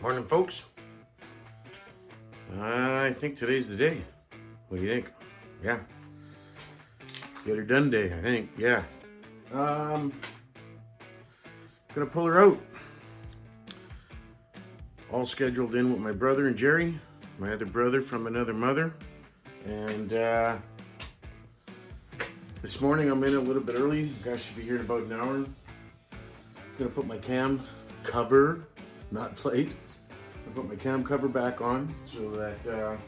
Morning, folks. I think today's the day. What do you think? Yeah. Get her done day, I think. Yeah. Gonna pull her out. All scheduled in with my brother and Gerry, my other brother from another mother. And this morning I'm in a little bit early. You guys should be here in about an hour. Gonna put my cam cover, not plate. I put my cam cover back on so that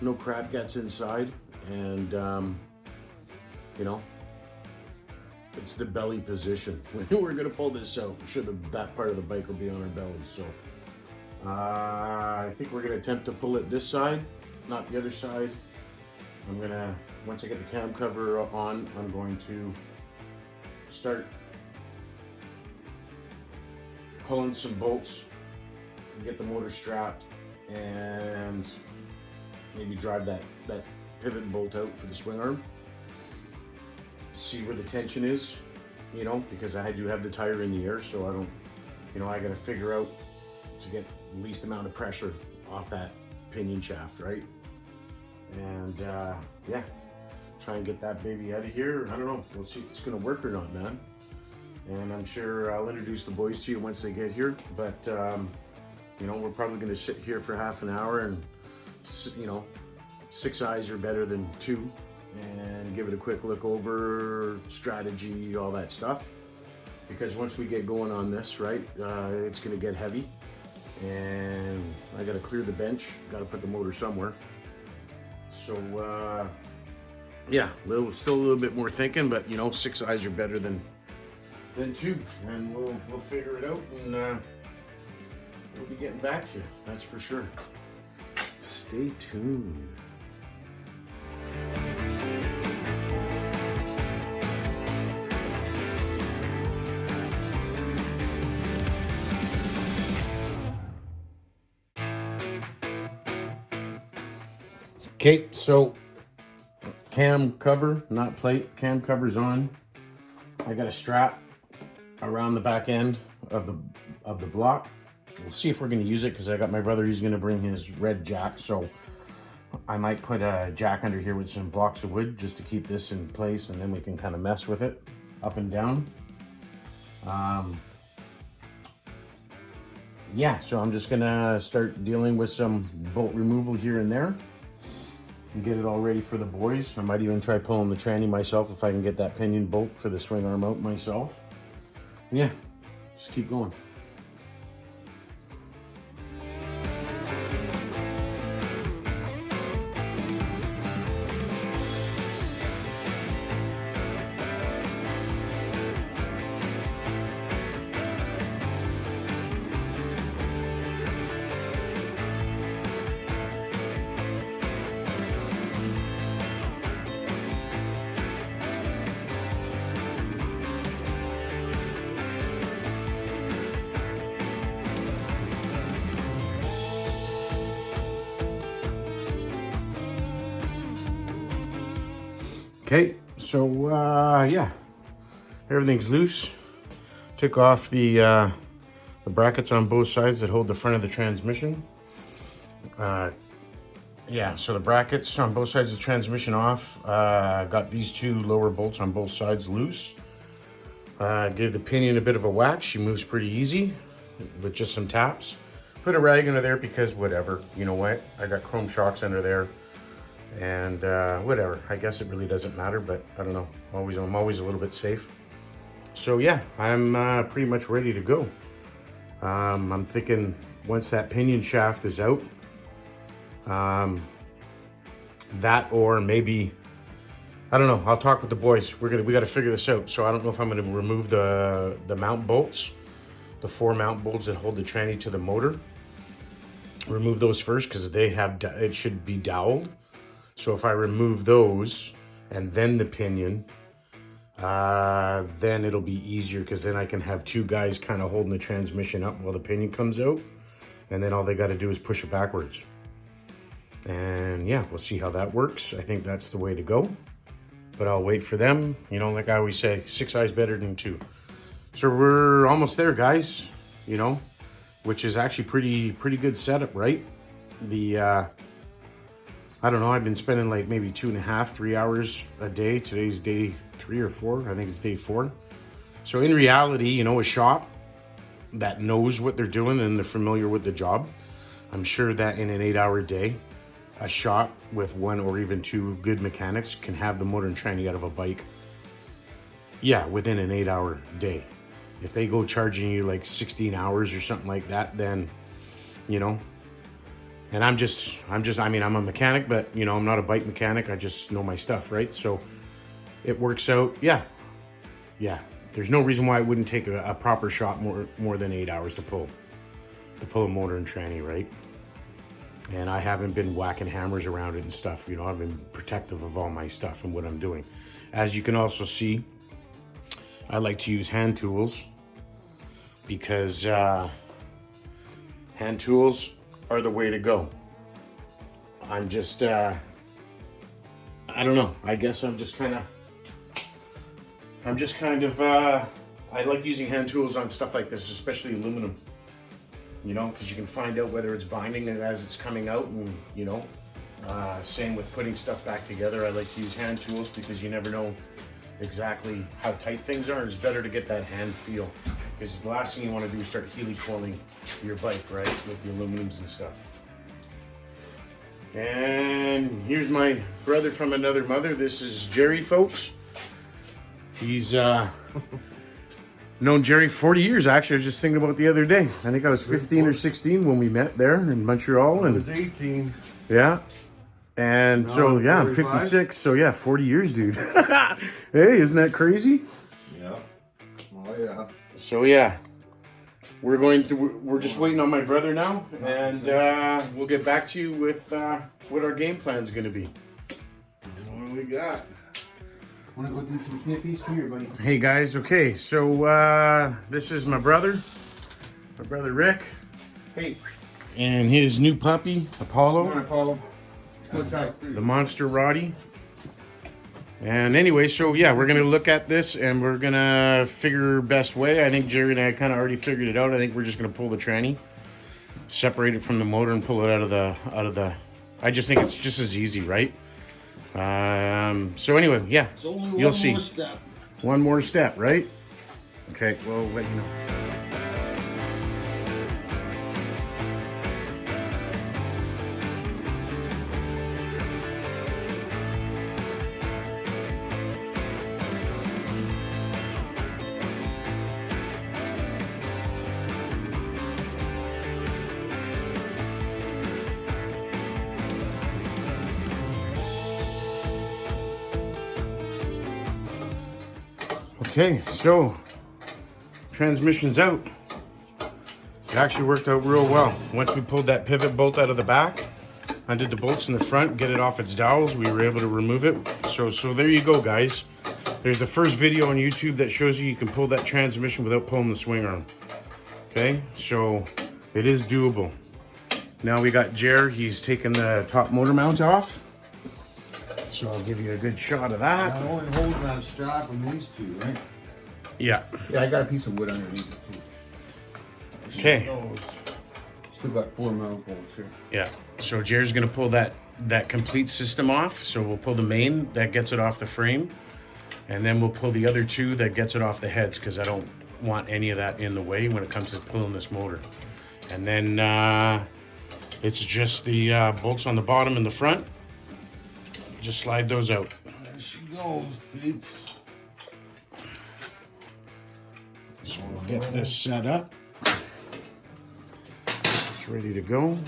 no crap gets inside, and you know, it's the belly position. We're gonna pull this out. I'm sure that part of the bike will be on our belly. So I think we're gonna attempt to pull it this side, not the other side. I'm gonna, once I get the cam cover on, I'm going to start pulling some bolts, get the motor strapped, and maybe drive that pivot bolt out for the swing arm. See where the tension is, you know, because I do have the tire in the air, so I don't, you know, I gotta figure out to get the least amount of pressure off that pinion shaft, right? And yeah, try and get that baby out of here. I don't know, we'll see if it's gonna work or not, man. And I'm sure I'll introduce the boys to you once they get here, but you know, we're probably gonna sit here for half an hour and, you know, 6 eyes are better than 2, and give it a quick look over, strategy, all that stuff. Because once we get going on this, right, it's gonna get heavy, and I gotta clear the bench, gotta put the motor somewhere. So yeah, still a little bit more thinking, but you know, 6 eyes are better than 2, and we'll figure it out, and we'll be getting back to you, that's for sure. Stay tuned. Okay, so cam cover, not plate, cam cover's on. I got a strap around the back end of the block. We'll see if we're gonna use it, because I got my brother, he's gonna bring his red jack, so I might put a jack under here with some blocks of wood just to keep this in place, and then we can kind of mess with it up and down. Yeah, so I'm just gonna start dealing with some bolt removal here and there and get it all ready for the boys. I might even try pulling the tranny myself if I can get that pinion bolt for the swing arm out myself. Yeah, just keep going. Okay, so yeah, everything's loose. Took off the brackets on both sides that hold the front of the transmission. Yeah, so the brackets on both sides of the transmission off. Got these 2 lower bolts on both sides loose. Gave the pinion a bit of a whack. She moves pretty easy with just some taps. Put a rag under there because whatever, you know what? I got chrome shocks under there. And whatever, I guess it really doesn't matter, but I don't know, I'm always a little bit safe. So yeah, I'm pretty much ready to go. I'm thinking once that pinion shaft is out, that, or maybe, I don't know, I'll talk with the boys. We got to figure this out. So I don't know if I'm going to remove the mount bolts, the 4 mount bolts that hold the tranny to the motor. Remove those first, because it should be doweled. So if I remove those and then the pinion, then it'll be easier, because then I can have 2 guys kind of holding the transmission up while the pinion comes out, and then all they got to do is push it backwards. And yeah, we'll see how that works. I think that's the way to go, but I'll wait for them. You know, like I always say, 6 eyes better than 2. So we're almost there, guys. You know, which is actually pretty good setup, right? The I don't know, I've been spending like maybe 2.5, 3 hours a day. Today's day 3 or 4. I think it's day 4. So in reality, you know, a shop that knows what they're doing and they're familiar with the job, I'm sure that in an 8-hour day, a shop with 1 or even 2 good mechanics can have the motor and tranny out of a bike, yeah, within an 8-hour day. If they go charging you like 16 hours or something like that, then, you know, and I mean, I'm a mechanic, but, you know, I'm not a bike mechanic. I just know my stuff, right? So it works out. Yeah. There's no reason why it wouldn't take a proper shop more than 8 hours to pull a motor and tranny, right? And I haven't been whacking hammers around it and stuff. You know, I've been protective of all my stuff and what I'm doing. As you can also see, I like to use hand tools because hand tools are the way to go. I'm just, I don't know. I guess I'm just kind of, I like using hand tools on stuff like this, especially aluminum, you know, because you can find out whether it's binding as it's coming out, and, you know, same with putting stuff back together. I like to use hand tools because you never know exactly how tight things are. It's better to get that hand feel, because the last thing you want to do is start helicoiling your bike, right, with the aluminums and stuff. And here's my brother from another mother. This is Gerry, folks. He's known Gerry 40 years, actually. I was just thinking about the other day. I think I was 15 or 16 when we met there in Montreal. I was 18. Yeah. And now so, yeah, I'm 56. So, yeah, 40 years, dude. Hey, isn't that crazy? Yeah. Oh, yeah. So, yeah. We're just waiting on my brother now. And we'll get back to you with what our game plan is going to be. What do we got? Want to go do some sniffies? Come here, buddy. Hey, guys. Okay, so this is my brother Rick. Hey. And his new puppy, Apollo. Come on, Apollo. Let's go inside. The monster Roddy. And anyway, so yeah, we're gonna look at this and we're gonna figure best way. I think Gerry and I kind of already figured it out. I think we're just gonna pull the tranny, separate it from the motor, and pull it out of the. I just think it's just as easy, right? So anyway, yeah, you'll see. One more step, right? Okay, we'll let you know. Okay, so transmission's out. It actually worked out real well. Once we pulled that pivot bolt out of the back, undid the bolts in the front, get it off its dowels, we were able to remove it. So there you go, guys. There's the first video on YouTube that shows you can pull that transmission without pulling the swing arm. Okay, so it is doable. Now we got Gerry, he's taking the top motor mount off. So I'll give you a good shot of that. I'm only holding that strap on these two, right? Yeah. Yeah, I got a piece of wood underneath it too. Okay. Still got 4 metal bolts here. Yeah. So Gerry's gonna pull that complete system off. So we'll pull the main that gets it off the frame, and then we'll pull the other 2 that gets it off the heads, because I don't want any of that in the way when it comes to pulling this motor. And then it's just the bolts on the bottom and the front. Just slide those out. There she goes, peeps. So we'll get this set up. It's ready to go.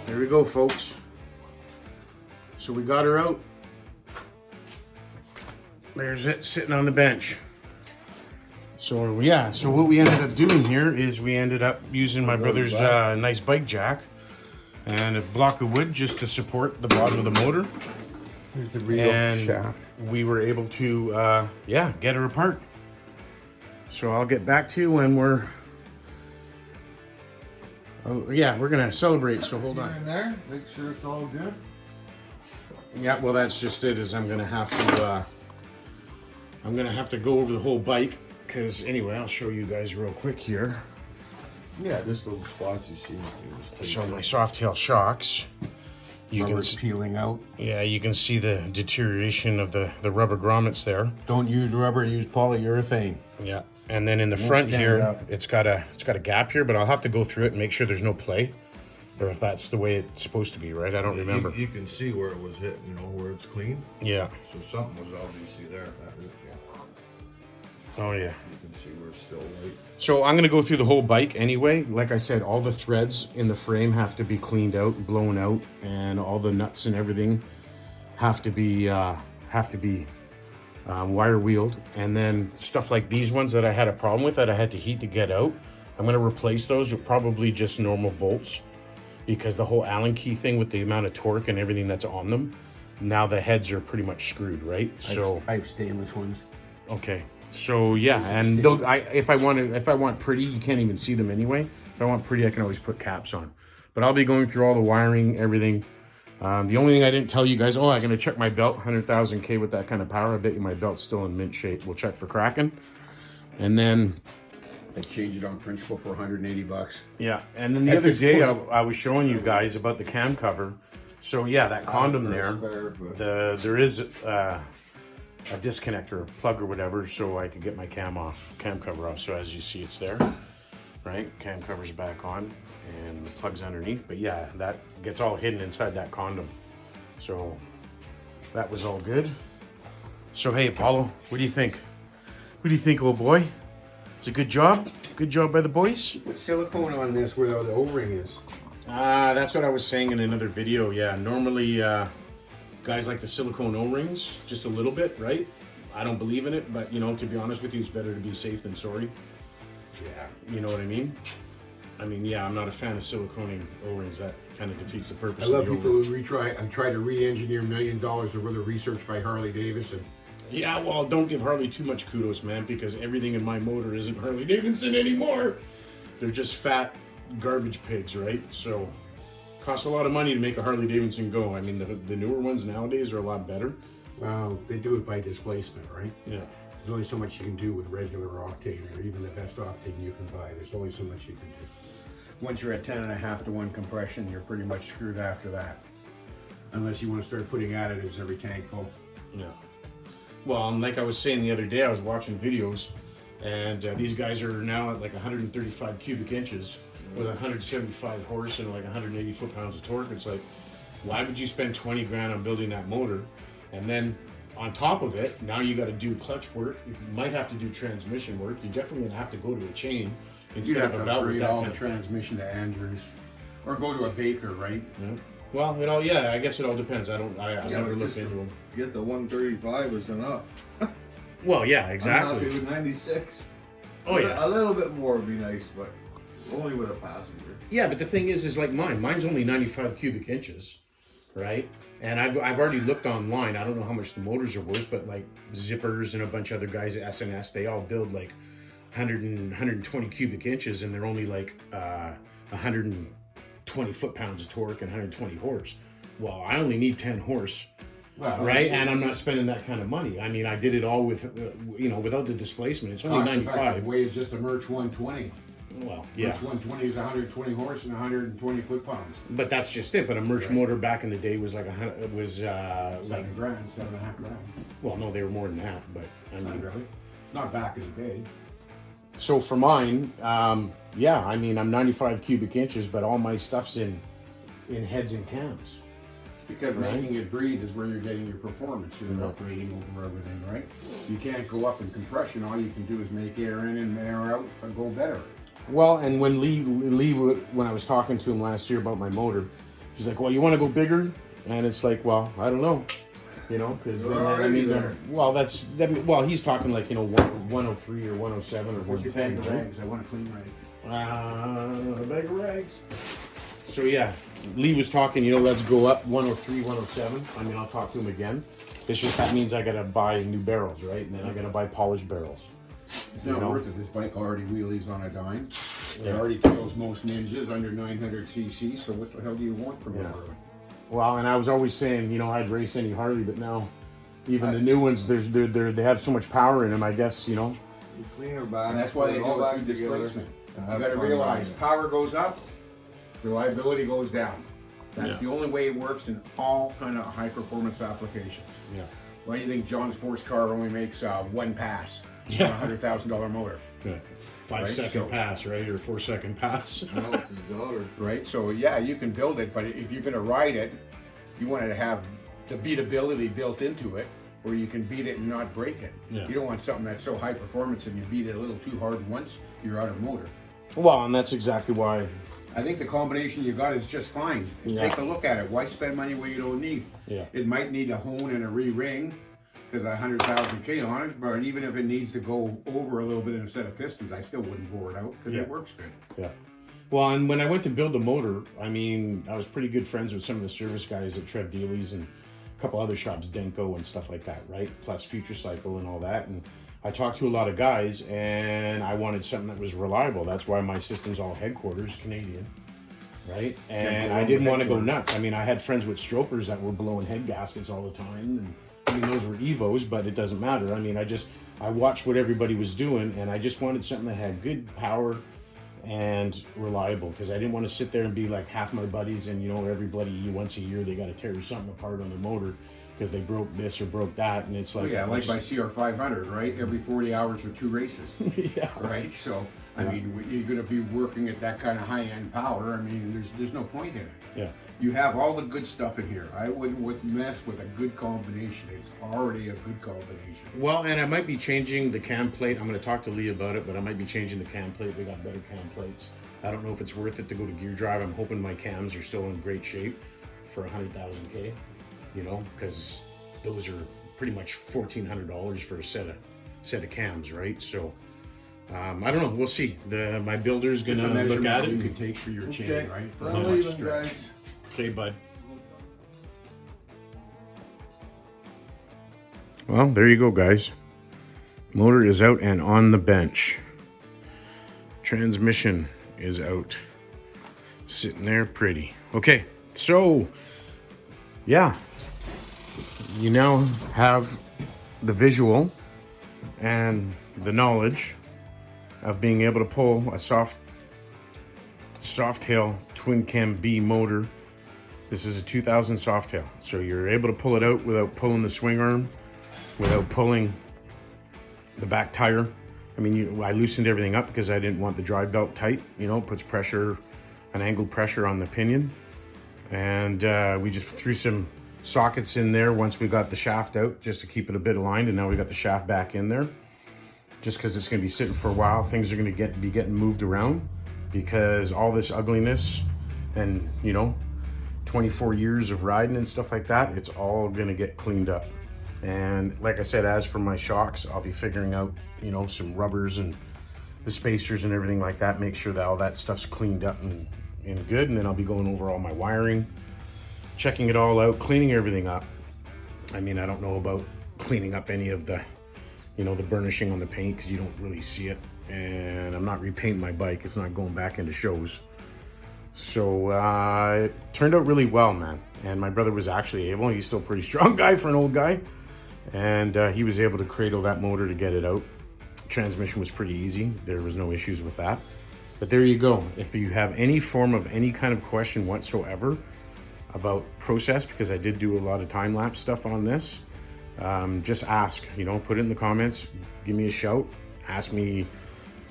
There we go, folks. So we got her out. There's it sitting on the bench. So yeah, so what we ended up doing here is we ended up using my brother's nice bike jack and a block of wood just to support the bottom of the motor. Here's the real and shaft. we were able to, yeah, get her apart. So I'll get back to you when we're, oh yeah, we're gonna celebrate. So hold on. In there, make sure it's all good. Yeah, well, that's just it. Is I'm gonna have to go over the whole bike because anyway, I'll show you guys real quick here. Yeah, just little spots you see. So my Softail shocks. You can Rubber's peeling out. yeah, you can see the deterioration of the rubber grommets there. Don't use rubber, use polyurethane. Yeah, and then in the front stand here, up. it's got a gap here, but I'll have to go through it and make sure there's no play, or if that's the way it's supposed to be, right? I don't remember. You can see where it was hit, you know, where it's clean. Yeah. So something was obviously there. That is, yeah. Oh yeah. You can see where it's still white. So I'm gonna go through the whole bike anyway. Like I said, all the threads in the frame have to be cleaned out, blown out, and all the nuts and everything have to be wire wheeled. And then stuff like these ones that I had a problem with that I had to heat to get out, I'm gonna replace those with probably just normal bolts, because the whole Allen key thing with the amount of torque and everything that's on them, now the heads are pretty much screwed, right? So I have stainless ones. okay. So yeah, and they'll, if I want pretty, you can't even see them anyway. If I want pretty, I can always put caps on. But I'll be going through all the wiring, everything. The only thing I didn't tell you guys, I'm gonna check my belt, 100,000 K with that kind of power. I bet you my belt's still in mint shape. We'll check for cracking. And then, I changed it on principle for 180 bucks. yeah, and then the other day I was showing you guys about the cam cover. So yeah, that condom there, there is a disconnect or a plug or whatever, so I could get my cam cover off. So as you see, it's there, right? Cam cover's back on and the plug's underneath. But yeah, that gets all hidden inside that condom. So that was all good. So hey, Apollo, what do you think? What do you think, old boy? It's a good job? Good job by the boys? Put silicone on this where the O-ring is. That's what I was saying in another video. Yeah, normally guys like the silicone O-rings just a little bit, right? I don't believe in it, but you know, to be honest with you, it's better to be safe than sorry. Yeah. You know what I mean? I mean, yeah, I'm not a fan of siliconing O-rings. That kind of defeats the purpose I love of the people O-ring. who try to re-engineer $1 million worth of research by Harley Davidson. Yeah, well, don't give Harley too much kudos, man, because everything in my motor isn't Harley Davidson anymore. They're just fat garbage pigs, right? So costs a lot of money to make a Harley Davidson go. I mean, the newer ones nowadays are a lot better. Well, they do it by displacement, right? Yeah. There's only so much you can do with regular octane, or even the best octane you can buy. There's only so much you can do. Once you're at 10.5 to 1 compression, you're pretty much screwed after that. Unless you want to start putting additives every tank full. Yeah. Well, and like I was saying the other day, I was watching videos, and these guys are now at like 135 cubic inches with 175 horse and like 180 foot-pounds of torque. It's like, why would you spend 20 grand on building that motor? And then on top of it, now you got to do clutch work. You might have to do transmission work. You're definitely going to have to go to a chain instead of a belt with that all kind the of transmission to Andrews, or go to a Baker, right? Yeah. Well, you know, yeah, I guess it all depends. I never looked into them. Get the 135 is enough. Well, yeah, I'm exactly. happy with 96. Oh yeah. A little bit more would be nice, but only with a passenger. Yeah, but the thing is like mine. Mine's only 95 cubic inches, right? And I've already looked online. I don't know how much the motors are worth, but like Zippers and a bunch of other guys at SNS, they all build like 120 cubic inches, and they're only like 120 foot-pounds of torque and 120 horse. Well, I only need 10 horse. Well, Right, and I'm not spending that kind of money. I mean, I did it all with, you know, without the displacement. It's only 95. Weighs just a Merch 120. Well, yeah. Merch 120 is 120 horse and 120 foot-pounds. But that's just it. But a Merch motor back in the day was like $7 grand, 7.5 grand. well, no, they were more than that. But I Not mean, really. Not back in the day. so for mine, yeah, I mean, I'm 95 cubic inches, but all my stuff's in heads and cams. Because Right. making it breathe is where you're getting your performance. You're upgrading over everything, right? You can't go up in compression. All you can do is make air in and air out and go better. Well, and when Lee, when I was talking to him last year about my motor, he's like, "Well, you want to go bigger?" And it's like, "Well, I don't know." You know, because then that means, well, he's talking like, you know, 103 or 107 or What's your bag 110. of Right? rags? I want a clean rag. A bag of rags. So yeah, Lee was talking, you know, let's go up 103, 107. I mean, I'll talk to him again. It's just that means I gotta buy new barrels, right? And then I gotta buy polished barrels. It's not worth it. This bike already wheelies on a dime. It Yeah. already kills most ninjas under 900 cc. So what the hell do you want from a Harley? Well, and I was always saying, you know, I'd race any Harley, but now even the new ones, they have so much power in them. I guess, you know. You clean her back. And that's why they put it all do it back through together, displacement. and You have got to fun realize riding it. power goes up, reliability goes down. That's Yeah. the only way it works in all kind of high performance applications. Yeah. Why do you think John Sports car only makes one pass Yeah. on a $100,000 motor? Yeah. 5-second so- pass, right, or 4-second pass. No, it's his daughter. Right? So yeah, you can build it, but if you're going to ride it, you want it to have the beatability built into it, where you can beat it and not break it. Yeah. You don't want something that's so high performance if you beat it a little too hard once, you're out of motor. Well, and that's exactly why. I think the combination you got is just fine. Yeah. Take a look at it. Why spend money where you don't need? Yeah. It might need a hone and a re-ring because 100,000 K on it, but even if it needs to go over a little bit in a set of pistons, I still wouldn't bore it out because Yeah. it works good. Yeah. Well, and when I went to build the motor, I mean, I was pretty good friends with some of the service guys at Trev Dealey's and a couple other shops, Denko and stuff like that, right? Plus Future Cycle and all that. And I talked to a lot of guys, and I wanted something that was reliable. That's why my system's all headquarters Canadian, right? And I didn't want to go nuts. I mean, I had friends with stropers that were blowing head gaskets all the time, and I mean, those were Evos, but it doesn't matter. I mean, I watched what everybody was doing, and I just wanted something that had good power and reliable, because I didn't want to sit there and be like half my buddies, and you know, everybody once a year they got to tear something apart on their motor because they broke this or broke that, and it's like, Yeah, like my CR500, right? Every 40 hours or 2 races. yeah, Right? So, I mean, you're going to be working at that kind of high-end power. I mean, there's no point in it. yeah. You have all the good stuff in here. I wouldn't mess with a good combination. It's already a good combination. Well, and I might be changing the cam plate. I'm going to talk to Lee about it, but I might be changing the cam plate. We got better cam plates. I don't know if it's worth it to go to Gear Drive. I'm hoping my cams are still in great shape for 100,000 K, you know, because those are pretty much $1,400 for a set of cams, right? So I don't know. We'll see. My builder's There's gonna a look at measurement you it. can take for your chain, Okay, right? For I'm how much leaving, stretch. guys. Okay, bud. Well, there you go, guys. Motor is out and on the bench. Transmission is out. Sitting there pretty. Okay, so yeah. You now have the visual and the knowledge of being able to pull a Softail twin cam B motor. This is a 2000 Softail, so you're able to pull it out without pulling the swing arm, without pulling the back tire. I mean, I loosened everything up because I didn't want the drive belt tight. You know, it puts pressure, an angled pressure on the pinion, and we just threw some sockets in there once we got the shaft out, just to keep it a bit aligned, and now we got the shaft back in there. Just because it's going to be sitting for a while, things are going to be getting moved around, because all this ugliness and, you know, 24 years of riding and stuff like that, it's all going to get cleaned up. And like I said, as for my shocks, I'll be figuring out, you know, some rubbers and the spacers and everything like that, make sure that all that stuff's cleaned up and good, and then I'll be going over all my wiring, checking it all out, cleaning everything up. I mean, I don't know about cleaning up any of the, you know, the burnishing on the paint, because you don't really see it, and I'm not repainting my bike. It's not going back into shows. So it turned out really well, man. And my brother was actually able, he's still a pretty strong guy for an old guy, and he was able to cradle that motor to get it out. Transmission was pretty easy. There was no issues with that. But there you go. If you have any form of any kind of question whatsoever about process, because I did do a lot of time-lapse stuff on this, just ask, you know, put it in the comments, give me a shout, ask me,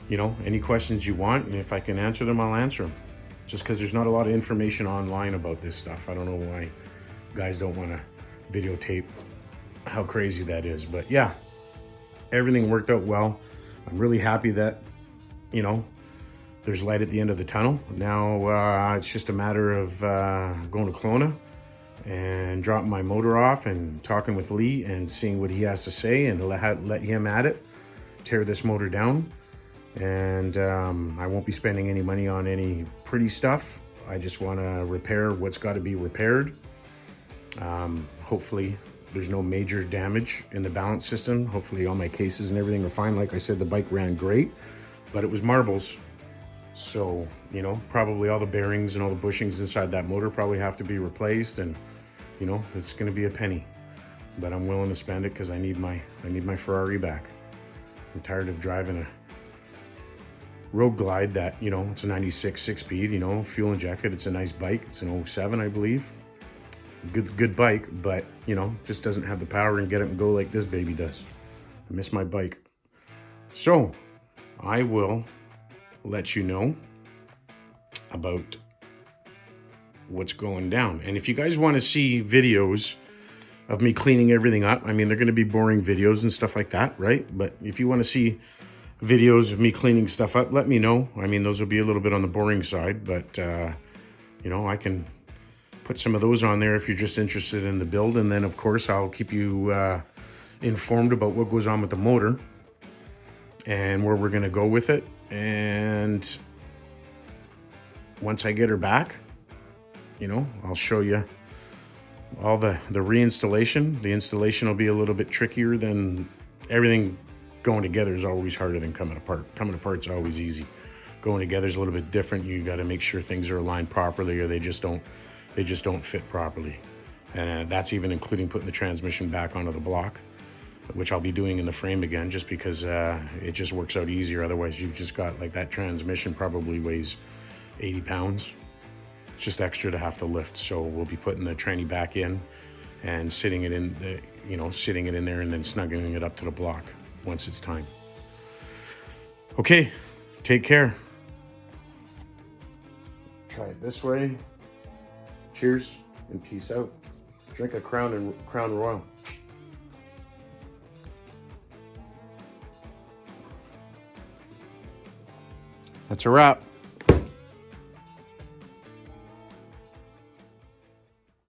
you know, any questions you want, and if I can answer them, I'll answer them. Just because there's not a lot of information online about this stuff. I don't know why guys don't want to videotape how crazy that is. But yeah, everything worked out well. I'm really happy that, you know, there's light at the end of the tunnel. Now it's just a matter of going to Kelowna and dropping my motor off and talking with Lee and seeing what he has to say, and let him at it, tear this motor down. And I won't be spending any money on any pretty stuff. I just want to repair what's got to be repaired. Hopefully there's no major damage in the balance system. Hopefully all my cases and everything are fine. Like I said, the bike ran great, but it was marbles. So, you know, probably all the bearings and all the bushings inside that motor probably have to be replaced, and, you know, it's going to be a penny. But I'm willing to spend it because I need my Ferrari back. I'm tired of driving a Road Glide that, you know, it's a 96 6-speed, you know, fuel injected. It's a nice bike. It's an 07, I believe. Good bike, but, you know, just doesn't have the power and get it and go like this baby does. I miss my bike. So I will let you know about what's going down. And if you guys want to see videos of me cleaning everything up, I mean, they're going to be boring videos and stuff like that, right? But if you want to see videos of me cleaning stuff up, let me know. I mean, those will be a little bit on the boring side, but you know, I can put some of those on there if you're just interested in the build. And then of course I'll keep you informed about what goes on with the motor and where we're going to go with it. And once I get her back, you know, I'll show you all the reinstallation. The installation will be a little bit trickier than everything. Going together is always harder than coming apart. Coming apart's always easy. Going together is a little bit different. You got to make sure things are aligned properly, or they just don't fit properly. And that's even including putting the transmission back onto the block, which I'll be doing in the frame again, just because it just works out easier. Otherwise, you've just got, like, that transmission probably weighs 80 pounds. It's just extra to have to lift. So we'll be putting the tranny back in and sitting it in there and then snuggling it up to the block once it's time. Okay, take care. Try it this way. Cheers and peace out. Drink a Crown Royal. That's a wrap.